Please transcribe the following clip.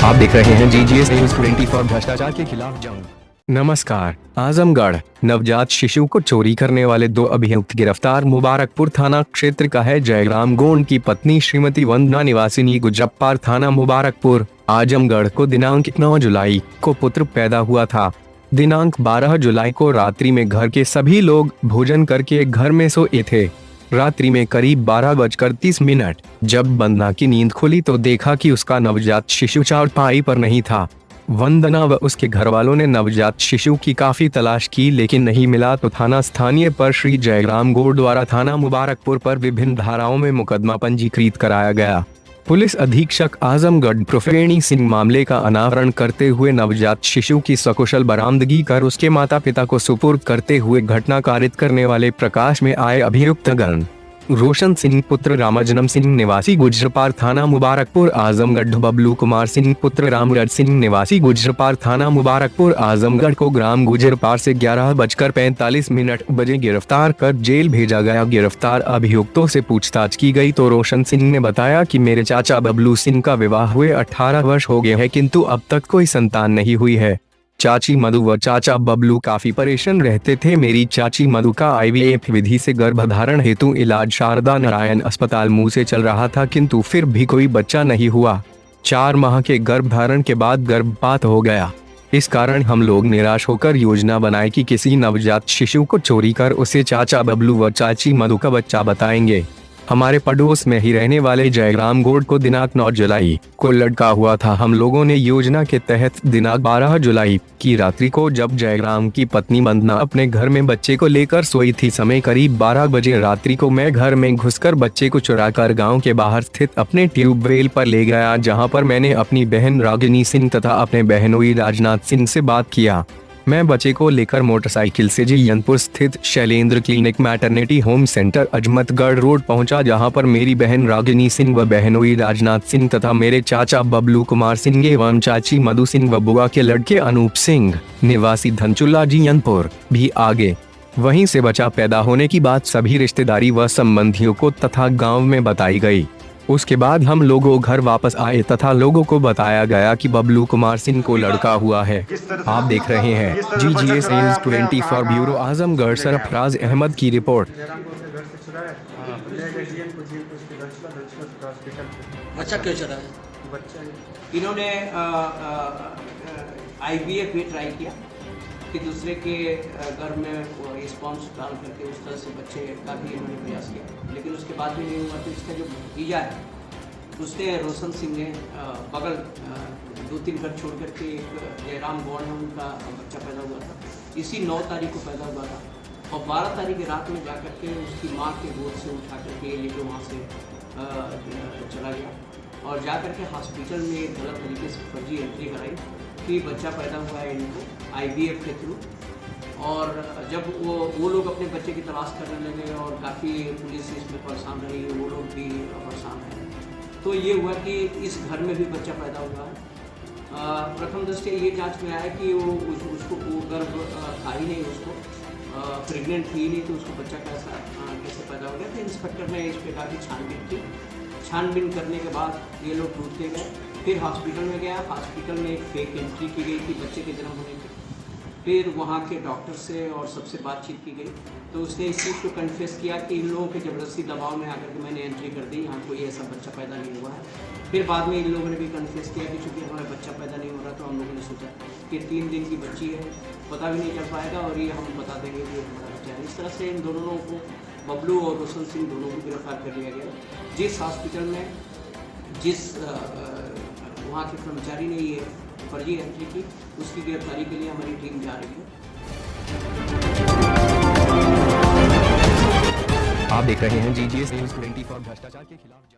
आप देख रहे हैं GGS न्यूज 24 भ्रष्टाचार के खिलाफ जंग। नमस्कार। आजमगढ़ नवजात शिशु को चोरी करने वाले 2 अभियुक्त गिरफ्तार। मुबारकपुर थाना क्षेत्र का है जयराम गोंड की पत्नी श्रीमती वंदना निवासिनी गुजप्पार थाना मुबारकपुर आजमगढ़ को दिनांक 9 जुलाई को पुत्र पैदा हुआ था। दिनांक 12 जुलाई को रात्रि में घर के सभी लोग भोजन करके घर में सोए थे। रात्रि में करीब 12:30 जब वंदना की नींद खुली तो देखा कि उसका नवजात शिशु चारपाई पर नहीं था। वंदना व उसके घर वालों ने नवजात शिशु की काफी तलाश की लेकिन नहीं मिला तो थाना स्थानीय पर श्री जयराम गोंड द्वारा थाना मुबारकपुर पर विभिन्न धाराओं में मुकदमा पंजीकृत कराया गया। पुलिस अधीक्षक आजमगढ़ प्रोफेणी सिंह मामले का अनावरण करते हुए नवजात शिशु की सकुशल बरामदगी कर उसके माता पिता को सुपुर्द करते हुए घटना कारित करने वाले प्रकाश में आए अभियुक्तगण रोशन सिंह पुत्र रामजनम सिंह निवासी गुजरपार थाना मुबारकपुर आजमगढ़, बबलू कुमार सिंह पुत्र रामगढ़ सिंह निवासी गुजरपार थाना मुबारकपुर आजमगढ़ को ग्राम गुजरपार से 11:45 बजे गिरफ्तार कर जेल भेजा गया। गिरफ्तार अभियुक्तों से पूछताछ की गई तो रोशन सिंह ने बताया कि मेरे चाचा बबलू सिंह का विवाह हुए 18 वर्ष हो गए हैं किंतु अब तक कोई संतान नहीं हुई है। चाची मधु व चाचा बबलू काफी परेशान रहते थे। मेरी चाची मधु का IVF विधि से गर्भधारण हेतु इलाज शारदा नारायण अस्पताल मुंह से चल रहा था किंतु फिर भी कोई बच्चा नहीं हुआ। 4 माह के गर्भधारण के बाद गर्भपात हो गया। इस कारण हम लोग निराश होकर योजना बनाए कि किसी नवजात शिशु को चोरी कर उसे चाचा बबलू व चाची मधु का बच्चा बताएंगे। हमारे पड़ोस में ही रहने वाले जयराम गोंड को दिनांक 9 जुलाई को लड़का हुआ था। हम लोगों ने योजना के तहत दिनांक 12 जुलाई की रात्रि को जब जयराम की पत्नी वंदना अपने घर में बच्चे को लेकर सोई थी, समय करीब 12 बजे रात्रि को मैं घर में घुसकर बच्चे को चुराकर गांव के बाहर स्थित अपने ट्यूबवेल पर ले गया, जहां पर मैंने अपनी बहन रागिनी सिंह तथा अपने बहनोई राजनाथ सिंह से बात किया। मैं बच्चे को लेकर मोटरसाइकिल से जियनपुर स्थित Shailendra clinic maternity home centre Ajmatgarh road पहुंचा, जहां पर मेरी बहन रागिनी सिंह व बहनोई राजनाथ सिंह तथा मेरे चाचा बबलू कुमार सिंह एवं चाची मधु सिंह व बुआ के लड़के अनूप सिंह निवासी धनचुल्ला जियनपुर भी आगे। वहीं से बच्चा पैदा होने की बात सभी रिश्तेदारी व संबंधियों को तथा गाँव में बताई गई। उसके बाद हम लोगों घर वापस आए तथा लोगों को बताया गया कि बबलू कुमार सिंह को लड़का हुआ है। आप देख रहे हैं GGS news 24 bureau Azamgarh. Sarfaraz Ahmad की रिपोर्ट। बच्चा क्यों चला है? इन्होंने IVF भी ट्राई किया कि दूसरे के घर में रिस्पॉन्स डाल करके उस तरह से बच्चे का भी इन्होंने प्रयास किया, लेकिन उसके बाद भी नहीं हुआ। तो इसका जो भतीजा है उसने रोशन सिंह ने बगल 2-3 घर छोड़ करके एक जयराम गोंड में उनका बच्चा पैदा हुआ था। इसी 9 तारीख को पैदा हुआ था और 12 तारीख की रात में जा करके उसकी माँ के गोद से उठा करके लेके वहाँ से चला गया और जा करके हॉस्पिटल में गलत तरीके से फर्जी एंट्री कराई कि बच्चा पैदा हुआ है इनको IVF के थ्रू। और जब वो लोग अपने बच्चे की तलाश करने लगे और काफ़ी पुलिस इसमें परेशान रही, वो लोग भी परेशान हैं। तो ये हुआ कि इस घर में भी बच्चा पैदा हुआ है। प्रथम दृष्टया ये जांच में आया कि उसको वो गर्भ था ही नहीं, उसको प्रेग्नेंट थी ही नहीं, तो उसको बच्चा कैसे पैदा हो गया। तो इंस्पेक्टर ने इस प्रकार की छानबीन की। छानबीन करने के बाद ये लोग ढूंढते गए, फिर हॉस्पिटल में गया। हॉस्पिटल में एक फेक एंट्री की गई थी बच्चे के जन्म होने की। फिर वहाँ के डॉक्टर से और सबसे बातचीत की गई तो उसने इस चीज़ को कन्फेस किया कि इन लोगों के ज़बरदस्ती दबाव में आकर के मैंने एंट्री कर दी, यहाँ कोई ऐसा बच्चा पैदा नहीं हुआ है। फिर बाद में इन लोगों ने भी कन्फेस किया कि चूँकि हमारा बच्चा पैदा नहीं हो रहा तो हम लोगों ने सोचा कि 3 दिन की बच्ची है, पता भी नहीं चल पाएगा और ये हम बता देंगे कि हमारा बच्चा है। इस तरह से इन दोनों लोगों को, बबलू और रोशन सिंह दोनों को गिरफ्तार कर लिया गया। जिस हॉस्पिटल में जिस वहाँ के कर्मचारी ने ये फर्जी एंट्री की, उसकी गिरफ्तारी के लिए हमारी टीम जा रही है। आप देख रहे हैं GGS न्यूज 24 भ्रष्टाचार के खिलाफ।